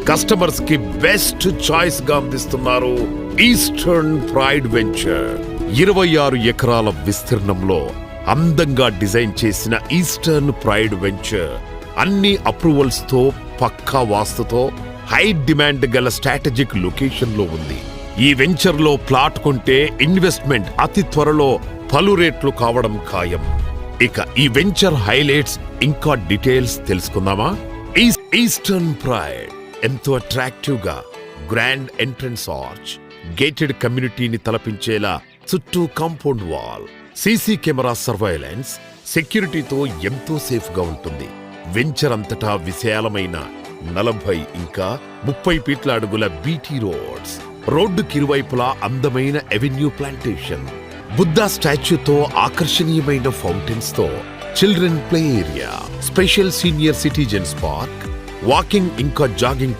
Customers కి best choice గా అందిస్తున్నారు ఈస్టర్న్ ప్రైడ్ వెంచర్. 26 ఎకరాల విస్తీర్ణంలో అందంగా డిజైన్ చేసిన ఈస్టర్న్ ప్రైడ్ వెంచర్ అన్ని అప్రూవల్స్ తో, పక్కా వాస్తుతో, హై డిమాండ్ గల స్ట్రాటజిక్ లొకేషన్ లో ఉంది. ఈ వెంచర్ లో ప్లాట్ కొంటే ఇన్వెస్ట్మెంట్ అతి త్వరలో పలు రేట్లు కావడం ఖాయం. ఇక ఈ వెంచర్ హైలైట్స్ ఇంకా డీటెయిల్స్ తెలుసుకుందామా? ఈస్టర్న్ ప్రైడ్ ఎంతో అట్రాక్టివ్ గా గ్రాండ్ ఎంట్రన్స్ ఆర్చ్, గేటెడ్ కమ్యూనిటీని తలపించేలా చుట్టూ compound wall, CC camera surveillance, సెక్యూరిటీతో ఎంతో సేఫ్ గా ఉంటుంది. వెంచర్ అంతటా విశాలమైన 40 ఇంకా 30 ఫీట్ల అడుగుల బీటీ రోడ్స్, రోడ్డుకి ఇరువైపులా అందమైన ఎవెన్యూ ప్లాంటేషన్, బుద్ధా స్టాచ్యూతో ఆకర్షణీయమైన ఫౌంటైన్స్ తో children play area, special senior citizens park, walking ఇంకా జాగింగ్